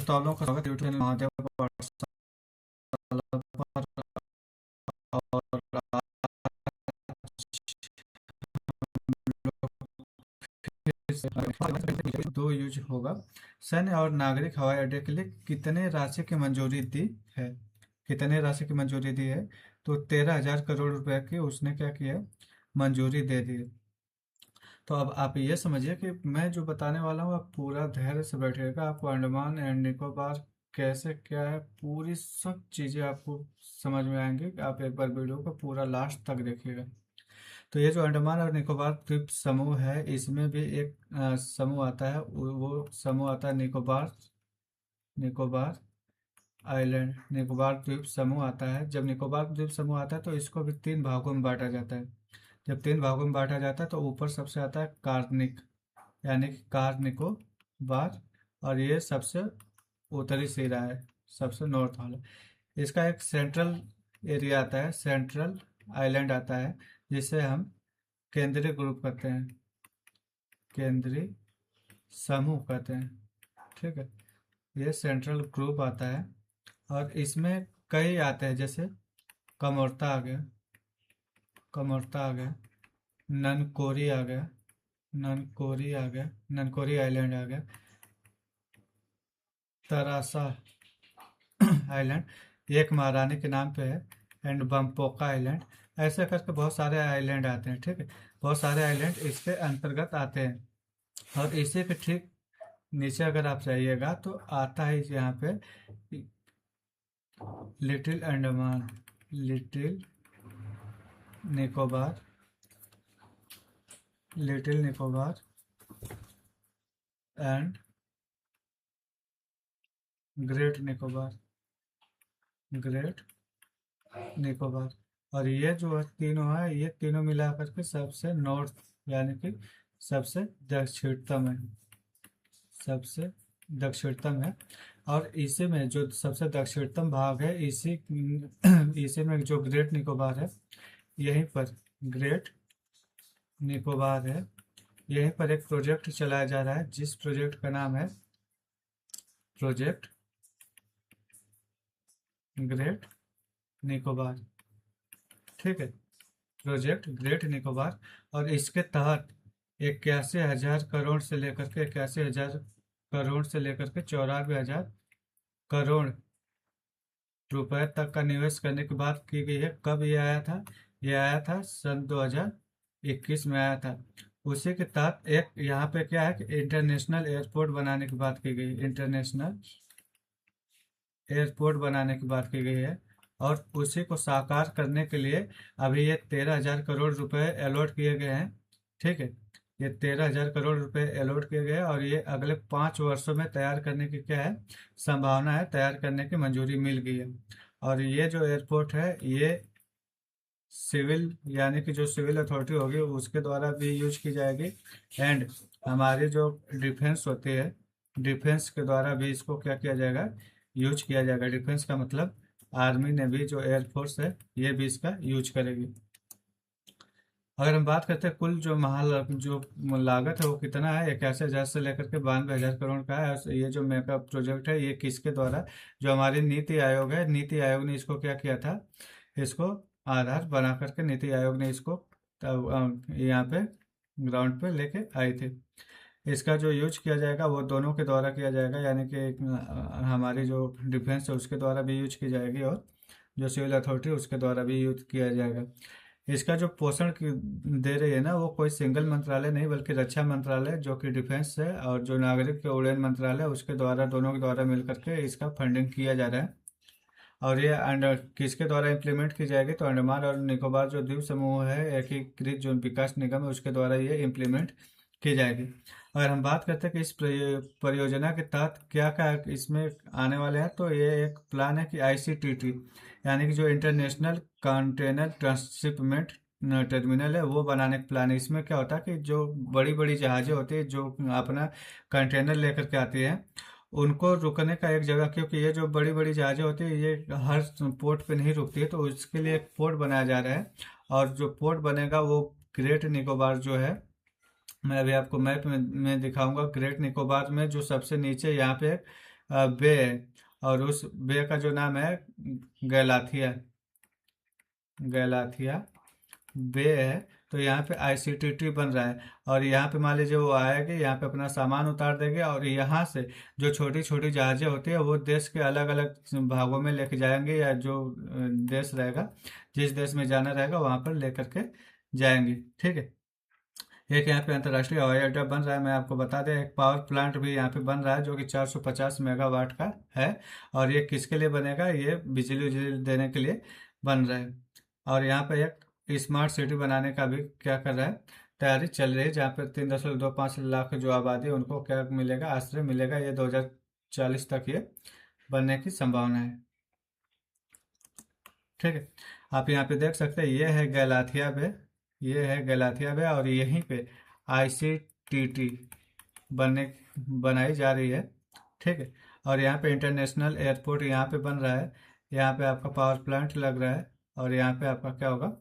तो आप लोगों का स्वागत है यूट्यूब चैनल महादेव पाठशाला पर। और आज दो यूज होगा। सैन्य और नागरिक हवाई अड्डे के लिए कितने राशि की मंजूरी दी है? कितने राशि की मंजूरी दी है? तो 13,000 करोड़ रुपए की उसने क्या किया, मंजूरी दे दी है। तो अब आप ये समझिए कि मैं जो बताने वाला हूँ आप पूरा धैर्य से बैठिएगा। आपको अंडमान एंड निकोबार कैसे क्या है, पूरी सब चीज़ें आपको समझ में आएंगी। आप एक बार वीडियो को पूरा लास्ट तक देखिएगा। तो ये जो अंडमान और निकोबार द्वीप समूह है, इसमें भी एक समूह आता है। वो समूह आता है निकोबार निकोबार आइलैंड, निकोबार द्वीप समूह आता है। जब निकोबार द्वीप समूह आता है तो इसको भी 3 भागों में बांटा जाता है। जब 3 भागों में बांटा जाता है तो ऊपर सबसे आता है कार्निक, यानी कि कार निकोबार, और ये सबसे उत्तरी सिरा है, सबसे नॉर्थ वाला। इसका एक सेंट्रल एरिया आता है, सेंट्रल आइलैंड आता है, जिसे हम केंद्रीय ग्रुप कहते हैं, केंद्रीय समूह कहते हैं। ठीक है, ये सेंट्रल ग्रुप आता है। और इसमें कई आते हैं, जैसे कमोर्ता आ गया, कमोर्ता आ गया, ननकोरी आ गया, ननकोरी आ गया, ननकोरी आइलैंड आ गया, तरासा आइलैंड एक महारानी के नाम पे है, एंड बम्पोका आइलैंड। ऐसे करके बहुत सारे आइलैंड आते हैं। ठीक है, बहुत सारे आइलैंड इसके अंतर्गत आते हैं। और इसी के ठीक नीचे अगर आप जाइएगा तो आता है यहाँ पे little Andaman, little Nicobar, little Nicobar and great Nicobar, great Nicobar. और ये जो है तीनों है, ये तीनों मिलाकर के सबसे नॉर्थ, यानी कि सबसे दक्षिणतम है, सबसे दक्षिणतम है। और इसी में जो सबसे दक्षिणतम भाग है, इसी इसी में जो ग्रेट निकोबार है, यहीं पर ग्रेट निकोबार है, यहीं पर एक प्रोजेक्ट चलाया जा रहा है, जिस प्रोजेक्ट का नाम है प्रोजेक्ट ग्रेट निकोबार। ठीक है, प्रोजेक्ट ग्रेट निकोबार। और इसके तहत 81,000 करोड़ से लेकर के 81,000 करोड़ से लेकर के 94,000 करोड़ रुपए तक का निवेश करने की बात की गई है। कब ये आया था? ये आया था सन 2021 में आया था। उसी के तहत एक यहाँ पे क्या है कि इंटरनेशनल एयरपोर्ट बनाने की बात की गई, इंटरनेशनल एयरपोर्ट बनाने की बात की गई है। और उसी को साकार करने के लिए अभी ये 13,000 करोड़ रुपए अलॉट किए गए हैं। ठीक है, ये 13,000 करोड़ रुपए अलॉट किए गए हैं, और ये अगले 5 वर्षों में तैयार करने की क्या है, संभावना है, तैयार करने की मंजूरी मिल गई है। और ये जो एयरपोर्ट है, ये सिविल, यानी कि जो सिविल अथॉरिटी होगी उसके द्वारा भी यूज की जाएगी। एंड हमारी जो डिफेंस होती है, डिफेंस के द्वारा भी इसको क्या किया जाएगा, यूज किया जाएगा। डिफेंस का मतलब आर्मी ने भी, जो एयरफोर्स है, ये भी इसका यूज करेगी। अगर हम बात करते हैं कुल जो जो लागत है वो कितना है, 81,000 से लेकर के 92,000 करोड़ का है। और ये जो मेगा प्रोजेक्ट है, ये किसके द्वारा, जो हमारी नीति आयोग है, नीति आयोग ने इसको क्या किया था, इसको आधार बना करके नीति आयोग ने इसको यहाँ पे ग्राउंड पे लेके आई थी। इसका जो यूज किया जाएगा वो दोनों के द्वारा किया जाएगा, यानी कि हमारी जो डिफेंस है उसके द्वारा भी यूज की जाएगी, और जो सिविल अथॉरिटी उसके द्वारा भी यूज किया जाएगा। इसका जो पोषण दे रही है ना, वो कोई सिंगल मंत्रालय नहीं, बल्कि रक्षा मंत्रालय जो कि डिफेंस है, और जो नागरिक के उड्डयन मंत्रालय, उसके द्वारा, दोनों के द्वारा मिलकर के इसका फंडिंग किया जा रहा है। और ये किसके द्वारा इम्प्लीमेंट की जाएगी, तो अंडमान और निकोबार जो द्वीप समूह है, एकीकृत जो विकास निगम है, उसके द्वारा ये इम्प्लीमेंट की जाएगी। अगर हम बात करते हैं कि इस परियोजना के तहत क्या क्या इसमें आने वाले हैं, तो ये एक प्लान है कि ICTT, यानी कि जो इंटरनेशनल कंटेनर ट्रांसशिपमेंट टर्मिनल है, वो बनाने का प्लान है। इसमें क्या होता है कि जो बड़ी बड़ी जहाज़ें होती है, जो अपना कंटेनर लेकर के आती हैं, उनको रुकने का एक जगह, क्योंकि ये जो बड़ी बड़ी जहाज़ें होती है, ये हर पोर्ट पे नहीं रुकती है, तो उसके लिए एक पोर्ट बनाया जा रहा है। और जो पोर्ट बनेगा वो ग्रेट निकोबार जो है, मैं अभी आपको मैप में दिखाऊंगा। ग्रेट निकोबार में जो सबसे नीचे यहाँ पे बे है, और उस बे का जो नाम है गैलाथिया, गैलाथिया बे है। तो यहाँ पे आईसीटीटी बन रहा है, और यहाँ पे मान लीजिए वो आएगी, यहाँ पे अपना सामान उतार देंगे, और यहाँ से जो छोटी छोटी जहाजें होती है वो देश के अलग अलग भागों में लेके जाएंगे, या जो देश रहेगा, जिस देश में जाना रहेगा वहाँ पर लेकर के जाएंगे। ठीक है। एक यहाँ पे अंतर्राष्ट्रीय हवाई अड्डा बन रहा है, मैं आपको बता दें, एक पावर प्लांट भी यहाँ पे बन रहा है जो कि 450 मेगावाट का है। और ये किसके लिए बनेगा, ये बिजली उजली देने के लिए बन रहा है। और यहाँ पे एक स्मार्ट सिटी बनाने का भी क्या कर रहा है, तैयारी चल रही है, जहाँ पे 3.25 लाख जो आबादी है उनको क्या मिलेगा, आश्रय मिलेगा। ये 2040 तक ये बनने की संभावना है। ठीक है। आप यहाँ पे देख सकते हैं, ये है गैलाथिया बे, ये है गैलाथिया बे, और यहीं पे आईसीटीटी बनने बनाई जा रही है। ठीक है। और यहाँ पे इंटरनेशनल एयरपोर्ट यहाँ पे बन रहा है, यहाँ पे आपका पावर प्लांट लग रहा है, और यहाँ पे आपका क्या होगा,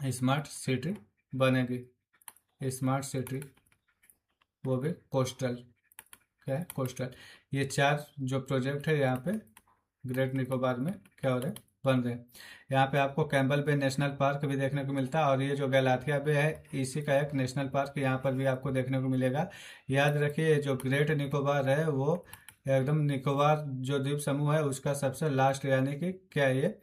स्मार्ट सिटी बनेगी। स्मार्ट सिटी, वो भी कोस्टल, क्या है, कोस्टल। ये 4 जो प्रोजेक्ट है यहाँ पे ग्रेट निकोबार में क्या हो रहे हैं, बन रहे हैं। यहाँ पे आपको कैम्बल बे नेशनल पार्क भी देखने को मिलता है, और ये जो गैलाथिया बे है इसी का एक नेशनल पार्क यहाँ पर भी आपको देखने को मिलेगा। याद रखिए, जो ग्रेट निकोबार है वो एकदम निकोबार जो द्वीप समूह है उसका सबसे लास्ट, यानी कि क्या है ये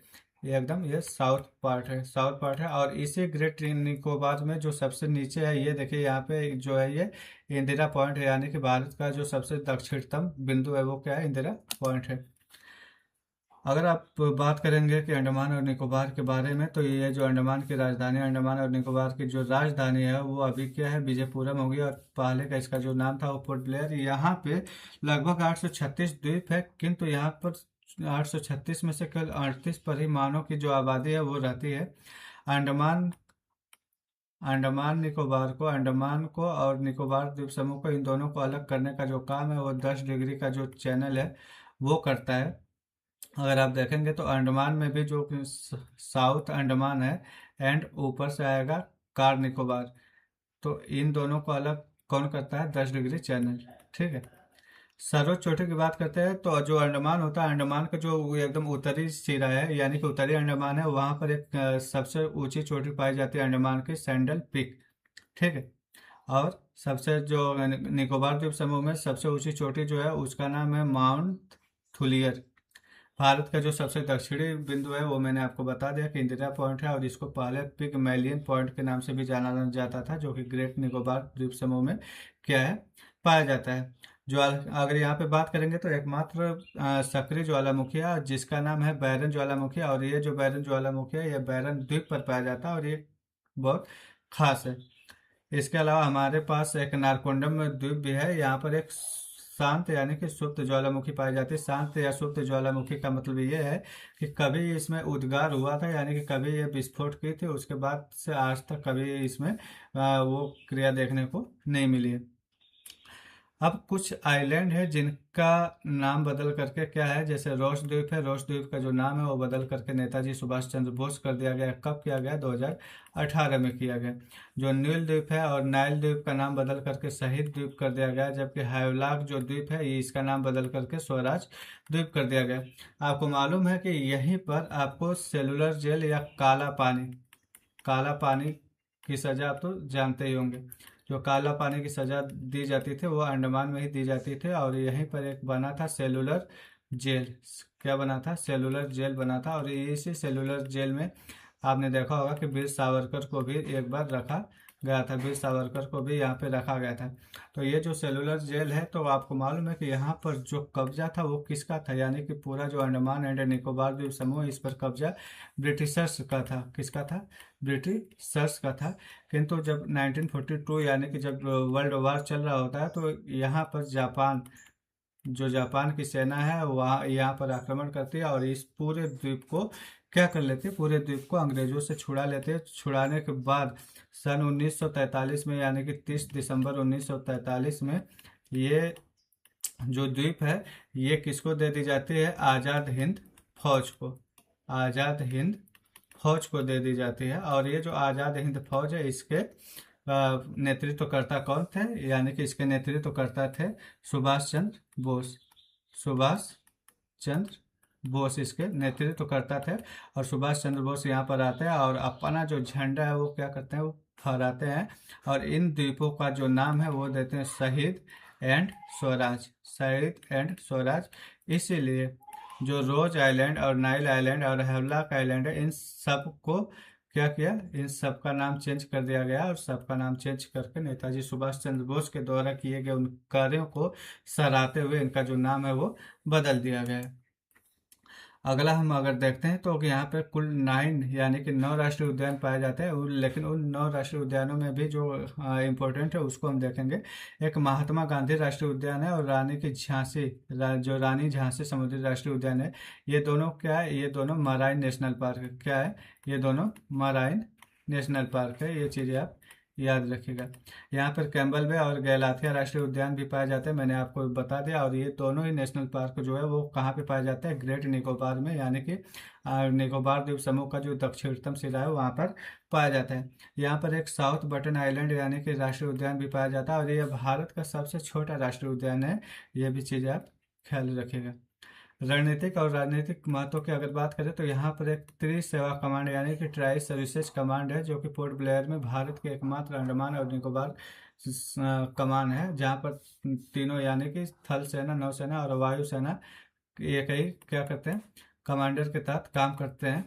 एकदम ये साउथ पार्ट है, साउथ पार्ट है। और इसी ग्रेट निकोबार में जो सबसे नीचे है, ये देखिए यहाँ पे जो है ये इंदिरा पॉइंट है, यानी कि भारत का जो सबसे दक्षिणतम बिंदु है वो क्या है, इंदिरा पॉइंट है। अगर आप बात करेंगे कि अंडमान और निकोबार के बारे में, तो ये जो अंडमान की राजधानी, अंडमान और निकोबार की जो राजधानी है वो अभी क्या है, विजयपुरम हो गई, और पहले का इसका जो नाम था वो पोर्ट ब्लेयर। यहाँ पे लगभग 836 द्वीप है, किंतु यहाँ पर 836 में से केवल 38 पर ही मानव की जो आबादी है वो रहती है। अंडमान अंडमान निकोबार को, अंडमान को और निकोबार द्वीप समूह को, इन दोनों को अलग करने का जो काम है वो 10 डिग्री का जो चैनल है वो करता है। अगर आप देखेंगे तो अंडमान में भी जो साउथ अंडमान है, एंड ऊपर से आएगा कार निकोबार, तो इन दोनों को अलग कौन करता है, 10 डिग्री चैनल। ठीक है। सर्वोच्च चोटी की बात करते हैं, तो जो अंडमान होता है, अंडमान का जो एकदम उत्तरी सिरा है, यानी कि उत्तरी अंडमान है, वहां पर एक सबसे ऊंची चोटी पाई जाती है अंडमान की, सैंडल पीक। ठीक है। और सबसे जो निकोबार द्वीप समूह में सबसे ऊंची चोटी जो है उसका नाम है माउंट थुलियर। भारत का जो सबसे दक्षिणी बिंदु है वो मैंने आपको बता दिया कि इंदिरा पॉइंट है, और इसको पहले पिगमैलियन पॉइंट के नाम से भी जाना जाता था, जो कि ग्रेट निकोबार द्वीप समूह में क्या है, पाया जाता है। जो अगर यहाँ पे बात करेंगे तो एकमात्र सक्रिय ज्वालामुखी है जिसका नाम है बैरन ज्वालामुखी, और ये जो बैरन ज्वालामुखी है ये बैरन द्वीप पर पाया जाता है, और ये बहुत खास है। इसके अलावा हमारे पास एक नारकोंडम द्वीप भी है, यहाँ पर एक शांत यानी कि सुप्त ज्वालामुखी पाई जाती है। शांत या सुप्त ज्वालामुखी का मतलब ये है कि कभी इसमें उद्गार हुआ था, यानी कि कभी ये विस्फोट की थी, उसके बाद से आज तक कभी इसमें वो क्रिया देखने को नहीं मिली है। अब कुछ आइलैंड है जिनका नाम बदल करके क्या है, जैसे रोस द्वीप है, रोस द्वीप का जो नाम है वो बदल करके नेताजी सुभाष चंद्र बोस कर दिया गया। कब किया गया, 2018 में किया गया। जो नील द्वीप है और नाइल द्वीप का नाम बदल करके शहीद द्वीप कर दिया गया, जबकि हैवलॉक जो द्वीप है ये इसका नाम बदल करके स्वराज द्वीप कर दिया गया। आपको मालूम है कि यहीं पर आपको सेलुलर जेल या काला पानी की सजा आप तो जानते ही होंगे। जो काला पानी की सजा दी जाती थी वो अंडमान में ही दी जाती थी, और यहीं पर एक बना था सेलुलर जेल। क्या बना था, सेलुलर जेल बना था, और इसी सेलुलर जेल में आपने देखा होगा कि वीर सावरकर को भी एक बार रखा गया था, वीर सावरकर को भी यहाँ पे रखा गया था। तो ये जो सेलुलर जेल है, तो आपको मालूम है कि यहाँ पर जो कब्जा था वो किसका था, यानी कि पूरा जो अंडमान एंड निकोबार द्वीप समूह, इस पर कब्जा ब्रिटिशर्स का था। किसका था, ब्रिटिशर्स का था। किंतु जब 1942 यानी कि जब वर्ल्ड वार चल रहा होता है, तो यहाँ पर जापान की सेना है वहाँ यहाँ पर आक्रमण करती है, और इस पूरे द्वीप को क्या कर लेते हैं, पूरे द्वीप को अंग्रेजों से छुड़ा लेते हैं। छुड़ाने के बाद सन 1943 में, यानी कि 30 दिसंबर 1943 में ये जो द्वीप है ये किसको दे दी जाती है, आज़ाद हिंद फौज को, आज़ाद हिंद फौज को दे दी जाती है। और ये जो आज़ाद हिंद फौज है इसके नेतृत्व करता कौन थे, यानी कि इसके नेतृत्व करता थे सुभाष चंद्र बोस। सुभाष चंद्र बोस इसके नेतृत्व करता थे। और सुभाष चंद्र बोस यहाँ पर आते हैं और अपना जो झंडा है वो क्या करते हैं, वो फहराते हैं। और इन द्वीपों का जो नाम है वो देते हैं शहीद एंड स्वराज, शहीद एंड स्वराज। इसीलिए जो रोज आइलैंड और नाइल आइलैंड और हेवलॉक आइलैंड है, इन सब को क्या किया, इन सब का नाम चेंज कर दिया गया। और सबका नाम चेंज करके नेताजी सुभाष चंद्र बोस के द्वारा किए गए उन कार्यों को सराहते हुए इनका जो नाम है वो बदल दिया गया है। अगला हम अगर देखते हैं तो यहाँ पे कुल 9 यानी कि 9 राष्ट्रीय उद्यान पाए जाते हैं। लेकिन उन 9 राष्ट्रीय उद्यानों में भी जो इम्पोर्टेंट है उसको हम देखेंगे। एक महात्मा गांधी राष्ट्रीय उद्यान है और रानी की झांसी जो रानी झांसी समुद्री राष्ट्रीय उद्यान है। ये दोनों क्या है, ये दोनों मराइन नेशनल पार्क है। क्या है, ये दोनों मराइन नेशनल पार्क है। ये चीज़ें आप याद रखिएगा। यहाँ पर कैम्बल बे और गैलाथिया राष्ट्रीय उद्यान भी पाए जाते हैं, मैंने आपको बता दिया। और ये दोनों ही नेशनल पार्क जो है वो कहाँ पे पाए जाते हैं, ग्रेट निकोबार में, यानी कि निकोबार द्वीप समूह का जो दक्षिणतम सिरा है वहाँ पर पाया जाता है। यहाँ पर एक साउथ बटन आइलैंड यानी कि राष्ट्रीय उद्यान भी पाया जाता है और ये भारत का सबसे छोटा राष्ट्रीय उद्यान है। ये भी चीज़ें आप ख्याल रखिएगा। रणनीतिक और राजनीतिक महत्व की अगर बात करें तो यहाँ पर एक त्रिसेवा कमांड यानी कि ट्राई सर्विसेज कमांड है, जो कि पोर्ट ब्लेयर में भारत के एकमात्र अंडमान और निकोबार कमान है, जहाँ पर तीनों यानी कि थल सेना, नौसेना और वायुसेना एक ही क्या करते हैं, कमांडर के तहत काम करते हैं।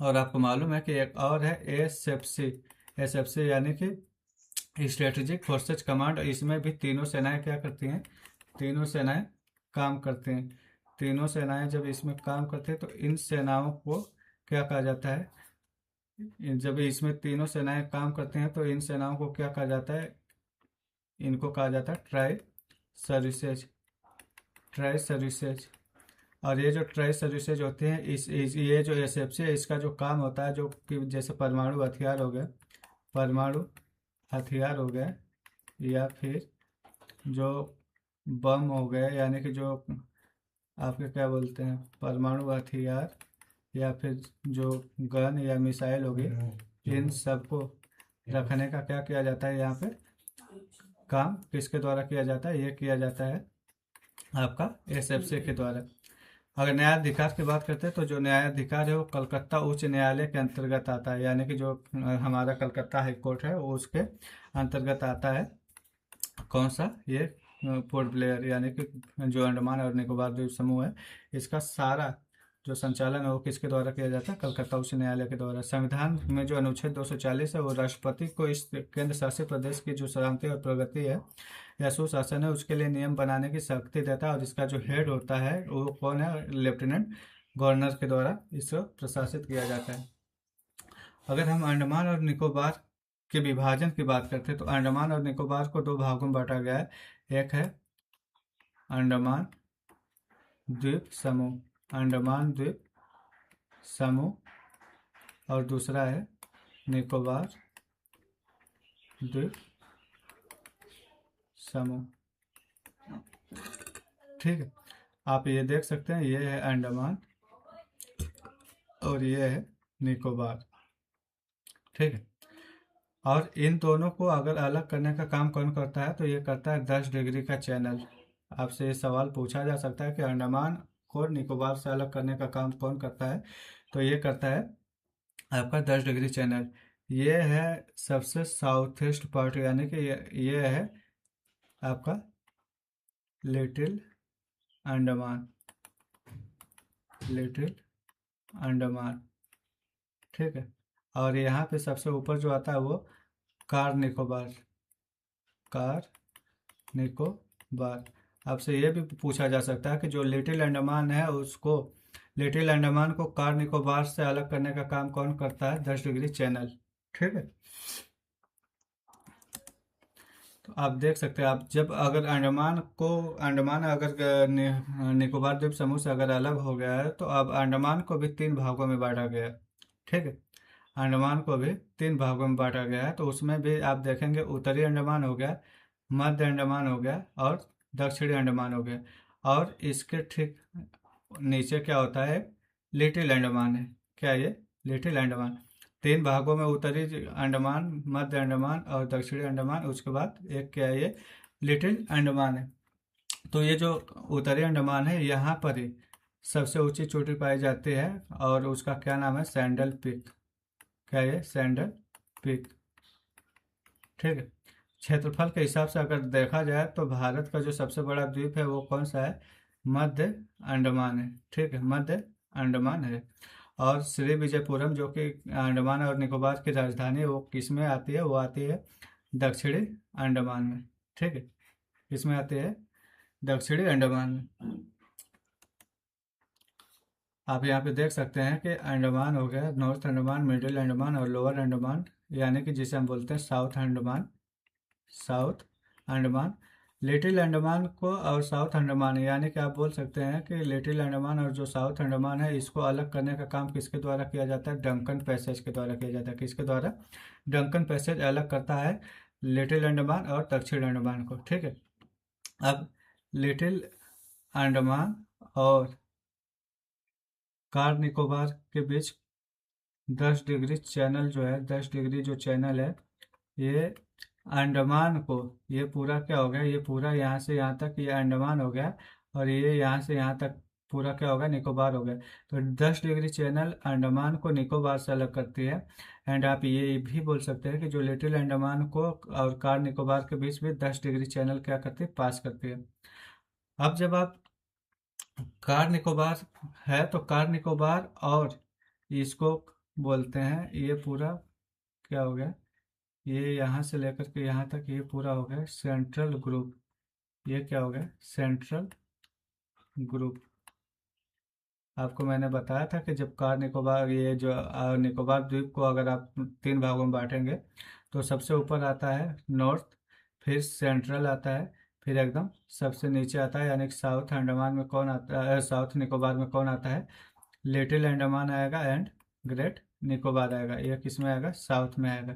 और आपको मालूम है कि एक और है एसएफसी, एसएफसी यानी कि स्ट्रेटेजिक फोर्सेज कमांड। इसमें भी तीनों सेनाएं क्या करती हैं, तीनों सेनाएं काम करते हैं। तीनों सेनाएं जब इसमें काम करते हैं तो इन सेनाओं को क्या कहा जाता है, जब इसमें तीनों सेनाएं काम करते हैं तो इन सेनाओं को क्या कहा जाता है, इनको कहा जाता है ट्राई सर्विसेज, ट्राई सर्विसेज। और ये जो ट्राई सर्विसेज होते हैं ये जो एसएफसी है इसका जो काम होता है, जो कि जैसे परमाणु हथियार हो गए, परमाणु हथियार हो गए, या फिर जो बम हो गए, यानी कि जो आपके क्या बोलते हैं परमाणु हथियार, या फिर जो गन या मिसाइल हो गई, इन सबको रखने का क्या किया जाता है, यहाँ पे काम किसके द्वारा किया जाता है, ये किया जाता है आपका एसएफसी के द्वारा। अगर न्यायाधिकार की बात करते हैं तो जो न्यायाधिकार है वो कलकत्ता उच्च न्यायालय के अंतर्गत आता है, यानी कि जो हमारा कलकत्ता हाई कोर्ट है वो उसके अंतर्गत आता है। कौन सा, ये पोर्ट ब्लेयर यानी कि जो अंडमान और निकोबार द्वीप समूह है, इसका सारा जो संचालन है वो किसके द्वारा किया जाता है, कलकत्ता उच्च न्यायालय के द्वारा। संविधान में जो अनुच्छेद 240 है वो राष्ट्रपति को इस केंद्र शासित प्रदेश की जो शांति और प्रगति है या सुशासन है उसके लिए नियम बनाने की शक्ति देता है। और इसका जो हेड होता है वो कौन है, लेफ्टिनेंट गवर्नर के द्वारा इसको प्रशासित किया जाता है। अगर हम अंडमान और निकोबार के विभाजन की बात करते हैं तो अंडमान और निकोबार को 2 भागों में बांटा गया है। एक है अंडमान द्वीप समूह, अंडमान द्वीप समूह, और दूसरा है निकोबार द्वीप समूह। ठीक है, आप ये देख सकते हैं, ये है अंडमान और ये है निकोबार। ठीक है, और इन दोनों को अगर अलग करने का काम कौन करता है तो ये करता है 10 डिग्री का चैनल। आपसे ये सवाल पूछा जा सकता है कि अंडमान को निकोबार से अलग करने का काम कौन करता है, तो ये करता है आपका 10 डिग्री चैनल। ये है सबसे साउथ ईस्ट पार्ट, यानी कि ये है आपका लिटिल अंडमान, लिटिल अंडमान। ठीक है, और यहाँ पे सबसे ऊपर जो आता है वो कार निकोबार, कार निकोबार। आपसे ये भी पूछा जा सकता है कि जो लिटिल अंडमान है उसको, लिटिल अंडमान को कार निकोबार से अलग करने का काम कौन करता है, 10 डिग्री चैनल। ठीक है, तो आप देख सकते हैं, आप जब अगर अंडमान अगर निकोबार द्वीप समूह से अगर अलग हो गया है तो अब अंडमान को भी 3 भागों में बांटा गया है। ठीक है, अंडमान को भी 3 भागों में बांटा गया है। तो उसमें भी आप देखेंगे उत्तरी अंडमान हो गया, मध्य अंडमान हो गया और दक्षिणी अंडमान हो गया। और इसके ठीक नीचे क्या होता है, लिटिल अंडमान है। क्या ये लिटिल अंडमान, 3 भागों में उत्तरी अंडमान, मध्य अंडमान और दक्षिणी अंडमान। उसके बाद एक क्या है, ये लिटिल अंडमान है। तो ये जो उत्तरी अंडमान है, यहाँ पर ही सबसे ऊंची चोटी पाई जाती है, और उसका क्या नाम है? Sandal peak. क्या है? Sandal peak. ठीक है। क्षेत्रफल के हिसाब से अगर देखा जाए तो भारत का जो सबसे बड़ा द्वीप है वो कौन सा है? मध्य अंडमान है। ठीक है, मध्य अंडमान है। और श्री विजयपुरम जो कि अंडमान और निकोबार की राजधानी है, वो किस में आती है? वो आती है दक्षिणी अंडमान में। ठीक है, इसमें आती है दक्षिणी अंडमान में। आप यहाँ पे देख सकते हैं कि अंडमान हो गया, नॉर्थ अंडमान, मिडिल अंडमान और लोअर अंडमान, यानी कि जिसे हम बोलते हैं south Andaman. South Andaman, little Andaman को और साउथ अंडमान, यानी कि आप बोल सकते हैं कि लिटिल अंडमान और जो साउथ अंडमान है, इसको अलग करने का काम किसके द्वारा किया जाता है? डंकन पैसेज के द्वारा किया जाता है। किसके द्वारा? डंकन पैसेज अलग करता है लिटिल अंडमान और दक्षिण अंडमान को। ठीक है। अब लिटिल अंडमान और कार निकोबार के बीच 10 डिग्री चैनल जो है, 10 डिग्री जो चैनल है, ये अंडमान को, ये पूरा क्या हो गया? ये पूरा यहाँ से यहाँ तक ये अंडमान हो गया, और ये यहाँ से यहाँ तक पूरा क्या होगा? निकोबार हो गया। तो 10 डिग्री चैनल अंडमान को निकोबार से अलग करती है। एंड आप ये भी बोल सकते हैं कि जो लिटिल अंडमान को और कार निकोबार के बीच में 10 डिग्री चैनल क्या करती है? पास करती है। अब जब आप कार निकोबार है, तो कार निकोबार और इसको बोलते हैं, ये पूरा क्या हो गया? ये यहाँ से लेकर के यहाँ तक ये पूरा हो गया सेंट्रल ग्रुप। ये क्या हो गया? Central group. आपको मैंने बताया था कि जब कार निकोबार, ये जो निकोबार द्वीप को अगर आप 3 भागों में बांटेंगे, तो सबसे ऊपर आता है नॉर्थ, फिर सेंट्रल आता है, फिर एकदम सबसे नीचे आता है, यानी कि साउथ अंडमान में कौन आता है? साउथ निकोबार में कौन आता है? लिटिल अंडमान आएगा एंड ग्रेट निकोबार आएगा। ये किस में आएगा? साउथ में आएगा।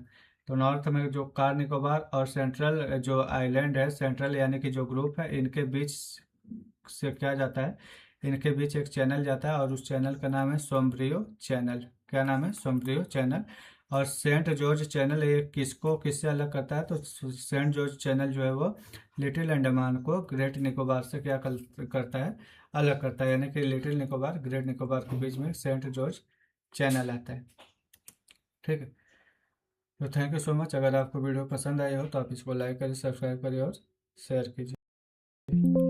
तो नॉर्थ में जो कार निकोबार और सेंट्रल जो आइलैंड है, सेंट्रल यानी कि जो ग्रुप है, इनके बीच से क्या जाता है? इनके बीच एक चैनल जाता है, और उस चैनल का नाम है सोम्ब्रियो चैनल। क्या नाम है? सोम्ब्रियो चैनल। और सेंट जॉर्ज चैनल, ये किसको किससे अलग करता है? तो सेंट जॉर्ज चैनल जो है वो लिटिल अंडमान को ग्रेट निकोबार से क्या करता है? अलग करता है, यानी कि लिटिल निकोबार, ग्रेट निकोबार के बीच में सेंट जॉर्ज चैनल आता है। ठीक है। तो थैंक यू सो मच। अगर आपको वीडियो पसंद आई हो तो आप इसको लाइक करिए, सब्सक्राइब करिए और शेयर कीजिए।